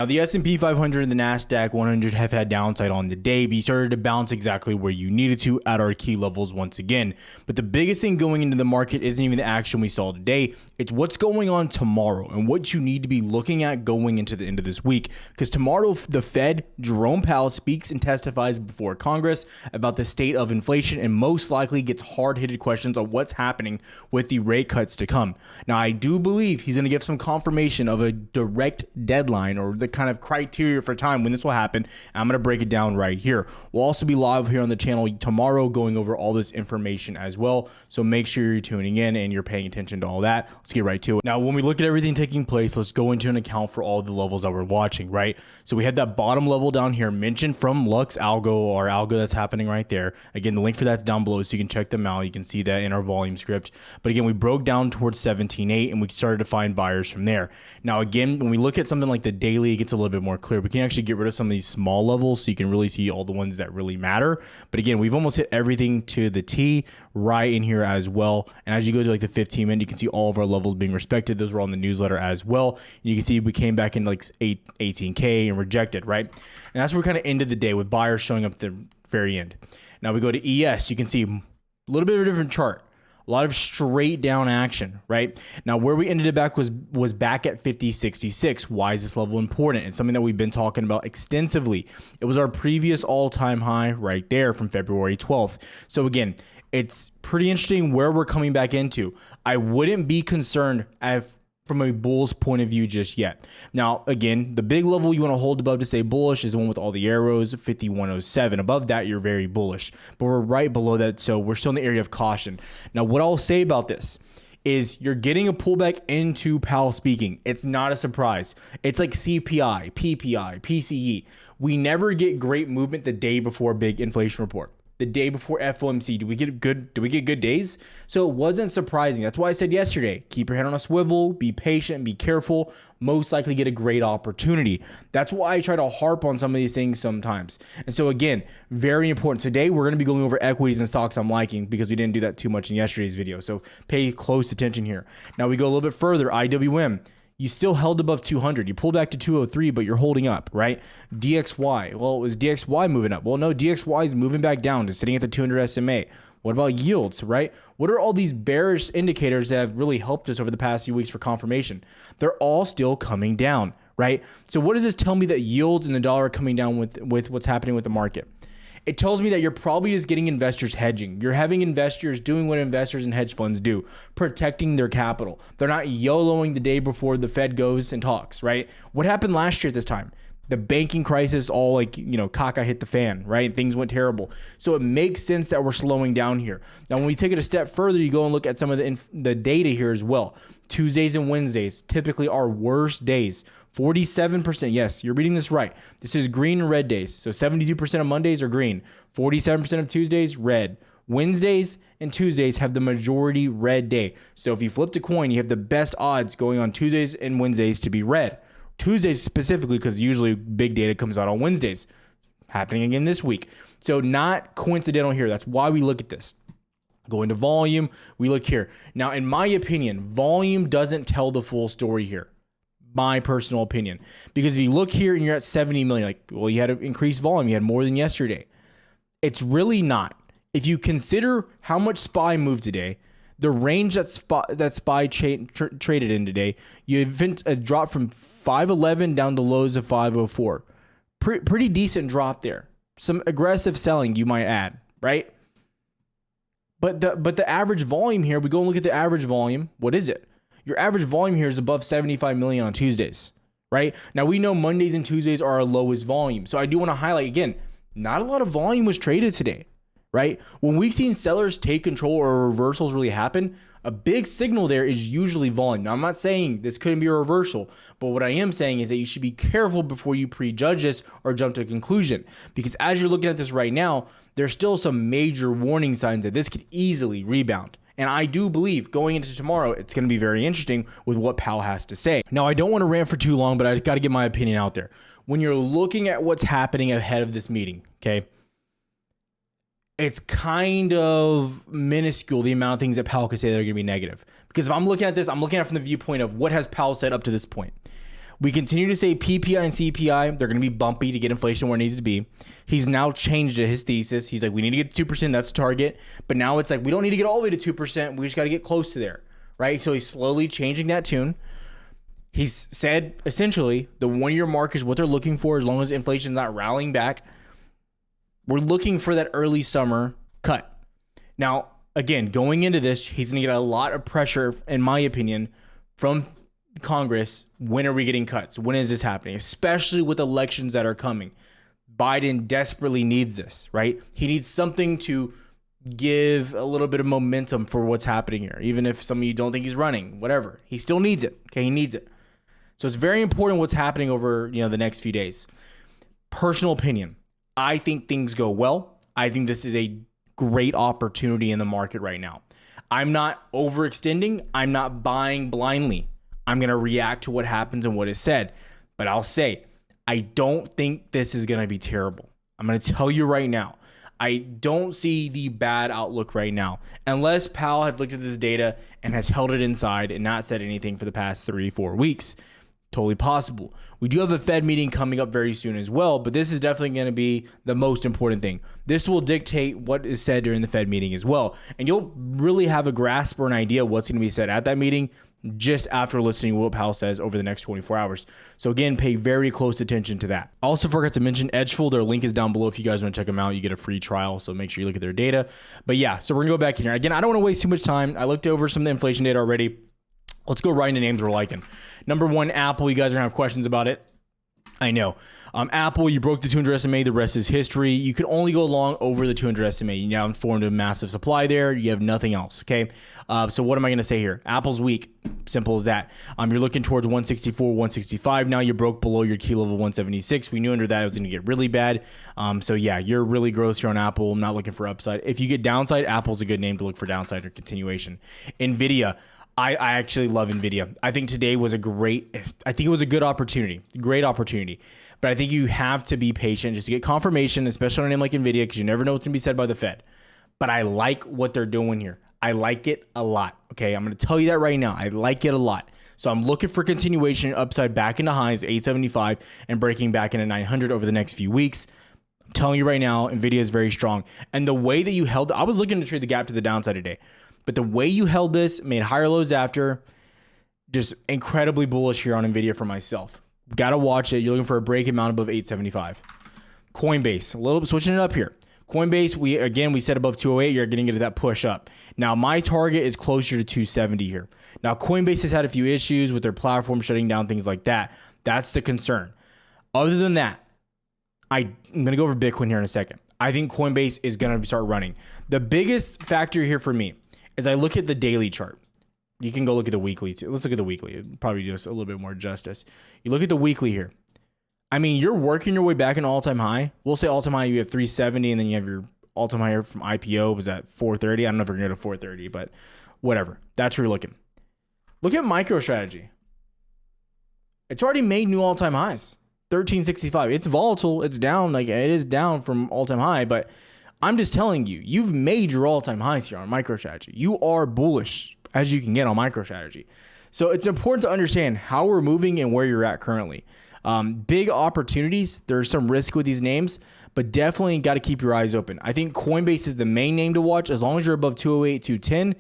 Now, the S&P 500 and the Nasdaq 100 have had downside on the day, but you started to bounce exactly where you needed to at our key levels once again. But the biggest thing going into the market isn't even the action we saw today. It's what's going on tomorrow and what you need to be looking at going into the end of this week. Because tomorrow, the Fed, Jerome Powell, speaks and testifies before Congress about the state of inflation and most likely gets hard-hitted questions on what's happening with the rate cuts to come. Now, I do believe he's going to give some confirmation of a direct deadline or the kind of criteria for time when this will happen. I'm going to break it down right here. We'll also be live here on the channel tomorrow going over all this information as well. So make sure you're tuning in and you're paying attention to all that. Let's get right to it. Now, when we look at everything taking place, let's go into an account for all the levels that we're watching, right? So we had that bottom level down here mentioned from Lux Algo or Algo that's happening right there. Again, the link for that's down below so you can check them out. You can see that in our volume script. But again, we broke down towards 17.8 and we started to find buyers from there. Now, again, when we look at something like the daily, it gets a little bit more clear. We can actually get rid of some of these small levels so you can really see all the ones that really matter. But again, we've almost hit everything to the T right in here as well. And as you go to like the 15-minute, you can see all of our levels being respected. Those were on the newsletter as well. And you can see we came back in like 18K and rejected, right? And that's where we kind of ended the day with buyers showing up at the very end. Now we go to ES. You can see a little bit of a different chart. A lot of straight down action, right? Now, where we ended it back was back at 50.66. Why is this level important? It's something that we've been talking about extensively. It was our previous all-time high right there from February 12th. So again, it's pretty interesting where we're coming back into. I wouldn't be concerned from a bull's point of view just yet. Now, again, the big level you want to hold above to say bullish is the one with all the arrows, 5107. Above that, you're very bullish. But we're right below that, so we're still in the area of caution. Now, what I'll say about this is you're getting a pullback into Powell speaking. It's not a surprise. It's like CPI, PPI, PCE. We never get great movement the day before a big inflation report. The day before FOMC, do we get good days? So it wasn't surprising. That's why I said yesterday, keep your head on a swivel, be patient, be careful, most likely get a great opportunity. That's why I try to harp on some of these things sometimes. And so again, very important. Today, we're going to be going over equities and stocks I'm liking because we didn't do that too much in yesterday's video. So pay close attention here. Now we go a little bit further, IWM. You still held above 200. You pulled back to 203, but you're holding up, right? DXY. Well, it was DXY moving up. Well, no, DXY is moving back down to sitting at the 200 SMA. What about yields, right? What are all these bearish indicators that have really helped us over the past few weeks for confirmation? They're all still coming down, right? So what does this tell me that yields and the dollar are coming down with what's happening with the market? It tells me that you're probably just getting investors hedging. You're having investors doing what investors and hedge funds do, protecting their capital. They're not YOLOing the day before the Fed goes and talks, right? What happened last year at this time? The banking crisis, all like, caca hit the fan, right? Things went terrible. So it makes sense that we're slowing down here. Now, when we take it a step further, you go and look at some of the data here as well. Tuesdays and Wednesdays, typically our worst days. 47%, yes, you're reading this right. This is green and red days. So 72% of Mondays are green. 47% of Tuesdays, red. Wednesdays and Tuesdays have the majority red day. So if you flipped a coin, you have the best odds going on Tuesdays and Wednesdays to be red. Tuesdays specifically, because usually big data comes out on Wednesdays. Happening again this week. So not coincidental here. That's why we look at this. Go into volume, we look here. Now, in my opinion, volume doesn't tell the full story here. My personal opinion. Because if you look here and you're at 70 million, like, well, you had an increased volume. You had more than yesterday. It's really not. If you consider how much SPY moved today, the range that SPY traded in today, you dropped from 511 down to lows of 504. Pretty decent drop there. Some aggressive selling, you might add, right? But the average volume here, we go and look at the average volume. What is it? Your average volume here is above 75 million on Tuesdays, right? Now, we know Mondays and Tuesdays are our lowest volume. So I do want to highlight, again, not a lot of volume was traded today, right? When we've seen sellers take control or reversals really happen, a big signal there is usually volume. Now, I'm not saying this couldn't be a reversal, but what I am saying is that you should be careful before you prejudge this or jump to a conclusion. Because as you're looking at this right now, there's still some major warning signs that this could easily rebound. And I do believe going into tomorrow, it's going to be very interesting with what Powell has to say. Now, I don't want to rant for too long, but I got to get my opinion out there. When you're looking at what's happening ahead of this meeting, okay, it's kind of minuscule the amount of things that Powell could say that are going to be negative. Because if I'm looking at this, I'm looking at it from the viewpoint of what has Powell said up to this point. We continue to say PPI and CPI, they're going to be bumpy to get inflation where it needs to be. He's now changed his thesis. He's like, we need to get to 2%. That's the target. But now it's like, we don't need to get all the way to 2%. We just got to get close to there, right? So he's slowly changing that tune. He's said, essentially, the one-year mark is what they're looking for as long as inflation's not rallying back. We're looking for that early summer cut. Now, again, going into this, he's going to get a lot of pressure, in my opinion, from Congress. When are we getting cuts? When is this happening? Especially with elections that are coming. Biden desperately needs this, right? He needs something to give a little bit of momentum for what's happening here. Even if some of you don't think he's running, whatever. He still needs it. Okay, he needs it. So it's very important what's happening over, the next few days. Personal opinion. I think things go well. I think this is a great opportunity in the market right now. I'm not overextending. I'm not buying blindly. I'm going to react to what happens and what is said. But I'll say, I don't think this is going to be terrible. I'm going to tell you right now, I don't see the bad outlook right now, unless Powell has looked at this data and has held it inside and not said anything for the past 3-4 weeks. Totally possible. We do have a Fed meeting coming up very soon as well, but this is definitely going to be the most important thing. This will dictate what is said during the Fed meeting as well. And you'll really have a grasp or an idea of what's going to be said at that meeting just after listening to what Powell says over the next 24 hours. So again, pay very close attention to that. I also forgot to mention Edgefold. Their link is down below. If you guys want to check them out, you get a free trial. So make sure you look at their data. But yeah, so we're going to go back in here. Again, I don't want to waste too much time. I looked over some of the inflation data already. Let's go right into names we're liking. Number one, Apple. You guys are going to have questions about it. I know. Apple, you broke the 200 SMA. The rest is history. You can only go long over the 200 SMA. You now formed a massive supply there. You have nothing else. Okay. So what am I going to say here? Apple's weak. Simple as that. You're looking towards 164, 165. Now you broke below your key level 176. We knew under that it was going to get really bad. So yeah, you're really gross here on Apple. I'm not looking for upside. If you get downside, Apple's a good name to look for downside or continuation. NVIDIA. I actually love NVIDIA. I think today was it was a good opportunity, great opportunity. But I think you have to be patient just to get confirmation, especially on a name like NVIDIA, because you never know what's going to be said by the Fed. But I like what they're doing here. I like it a lot. Okay, I'm going to tell you that right now. I like it a lot. So I'm looking for continuation upside back into highs, 875, and breaking back into 900 over the next few weeks. I'm telling you right now, NVIDIA is very strong. And the way that you held, I was looking to trade the gap to the downside today. But the way you held this, made higher lows after, just incredibly bullish here on NVIDIA for myself. Got to watch it. You're looking for a break amount above 875. Coinbase, a little bit switching it up here. Coinbase, we said above 208. You're getting into that push up. Now, my target is closer to 270 here. Now, Coinbase has had a few issues with their platform shutting down, things like that. That's the concern. Other than that, I'm going to go over Bitcoin here in a second. I think Coinbase is going to start running. The biggest factor here for me is I look at the daily chart. You can go look at the weekly too. Let's look at the weekly. It'd probably do us a little bit more justice. You look at the weekly here. I mean, you're working your way back an all-time high. We'll say all-time high, you have 370, and then you have your all-time high from IPO was at 430. I don't know if you're going to go to 430, but whatever. That's where you're looking. Look at MicroStrategy. It's already made new all-time highs. 1365. It's volatile. It's down. It is down from all-time high, but I'm just telling you, you've made your all-time highs here on MicroStrategy. You are bullish as you can get on MicroStrategy. So it's important to understand how we're moving and where you're at currently. Big opportunities. There's some risk with these names, but definitely got to keep your eyes open. I think Coinbase is the main name to watch. As long as you're above 208, 210,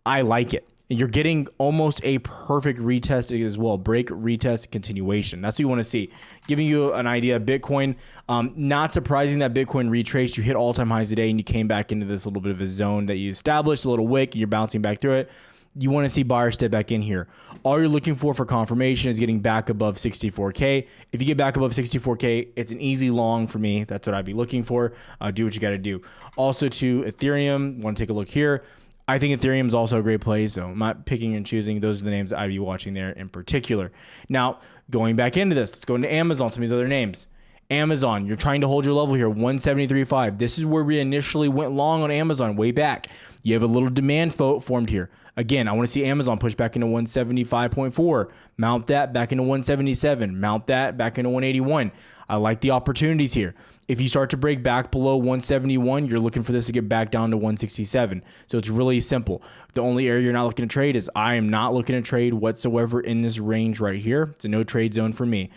I like it. You're getting almost a perfect retest as well. Break, retest, continuation. That's what you want to see. Giving you an idea of Bitcoin. Not surprising that Bitcoin retraced. You hit all-time highs today and you came back into this little bit of a zone that you established, a little wick, and you're bouncing back through it. You want to see buyers step back in here. All you're looking for confirmation is getting back above 64K. If you get back above 64K, it's an easy long for me. That's what I'd be looking for. Do what you got to do. Also to Ethereum, want to take a look here. I think Ethereum is also a great play, so I'm not picking and choosing. Those are the names that I'd be watching there in particular. Now, going back into this, let's go into Amazon, some of these other names. Amazon, you're trying to hold your level here, 173.5. This is where we initially went long on Amazon way back. You have a little demand formed here. Again, I want to see Amazon push back into 175.4, mount that back into 177, mount that back into 181. I like the opportunities here. If you start to break back below 171, you're looking for this to get back down to 167. So it's really simple. The only area you're not looking to trade is I am not looking to trade whatsoever in this range right here. It's a no trade zone for me.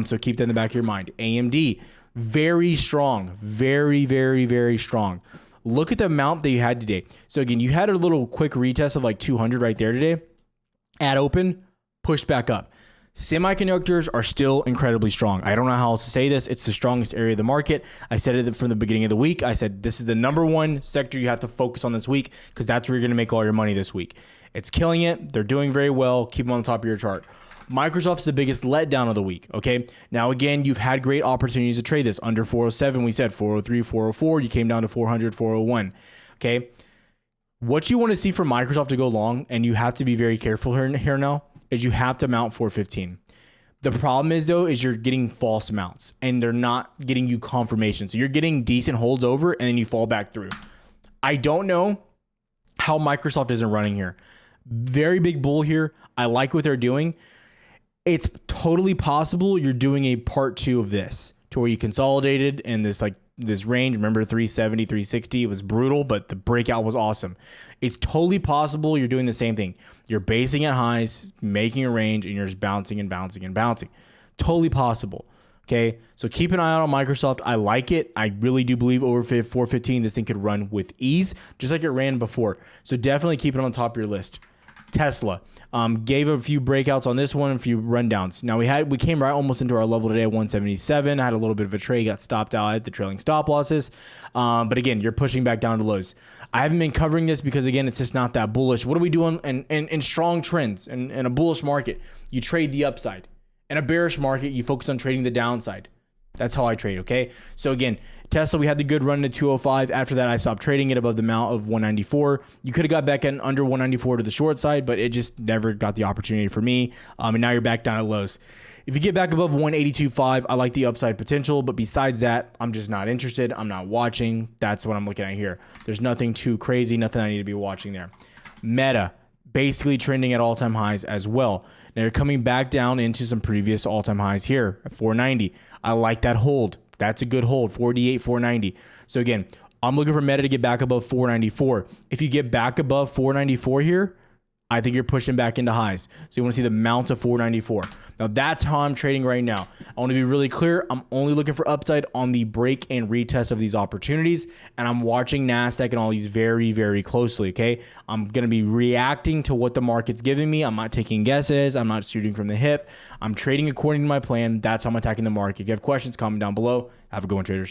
So keep that in the back of your mind. AMD, very strong, very, very, very strong. Look at the amount that you had today. So again, you had a little quick retest of like 200 right there today. At open, pushed back up. Semiconductors are still incredibly strong. I don't know how else to say this. It's the strongest area of the market. I said it from the beginning of the week. I said this is the number one sector you have to focus on this week because that's where you're going to make all your money this week. It's killing it. They're doing very well. Keep them on the top of your chart. Microsoft's the biggest letdown of the week, okay? Now, again, you've had great opportunities to trade this. Under 407, we said 403, 404. You came down to 400, 401, okay? What you want to see from Microsoft to go long, and you have to be very careful here now, is you have to mount 415. The problem is, though, is you're getting false mounts, and they're not getting you confirmation. So you're getting decent holds over, and then you fall back through. I don't know how Microsoft isn't running here. Very big bull here. I like what they're doing. It's totally possible you're doing a part 2 of this to where you consolidated in this range. Remember 370, 360, it was brutal, but the breakout was awesome. It's totally possible you're doing the same thing. You're basing at highs, making a range, and you're just bouncing and bouncing and bouncing. Totally possible. Okay, so keep an eye out on Microsoft. I like it. I really do believe over 415, this thing could run with ease, just like it ran before. So definitely keep it on top of your list. Tesla gave a few breakouts on this one, a few rundowns. Now we came right almost into our level today at 177. I had a little bit of a trade, got stopped out at the trailing stop losses. But again, you're pushing back down to lows. I haven't been covering this because again, it's just not that bullish. What are we doing in strong trends in a bullish market? You trade the upside. In a bearish market, you focus on trading the downside. That's how I trade, okay? So again, Tesla, we had the good run to 205. After that, I stopped trading it above the amount of 194. You could have got back in under 194 to the short side, but it just never got the opportunity for me. And now you're back down at lows. If you get back above 182.5, I like the upside potential, but besides that, I'm just not interested. I'm not watching. That's what I'm looking at here. There's nothing too crazy, nothing I need to be watching there. Meta, basically trending at all-time highs as well. Now you're coming back down into some previous all-time highs here at 490. I like that hold. That's a good hold, 48, 490. So again, I'm looking for Meta to get back above 494. If you get back above 494 here, I think you're pushing back into highs. So you want to see the mount of 494. Now that's how I'm trading right now. I want to be really clear. I'm only looking for upside on the break and retest of these opportunities. And I'm watching Nasdaq and all these very, very closely. Okay. I'm going to be reacting to what the market's giving me. I'm not taking guesses. I'm not shooting from the hip. I'm trading according to my plan. That's how I'm attacking the market. If you have questions, comment down below. Have a good one, traders.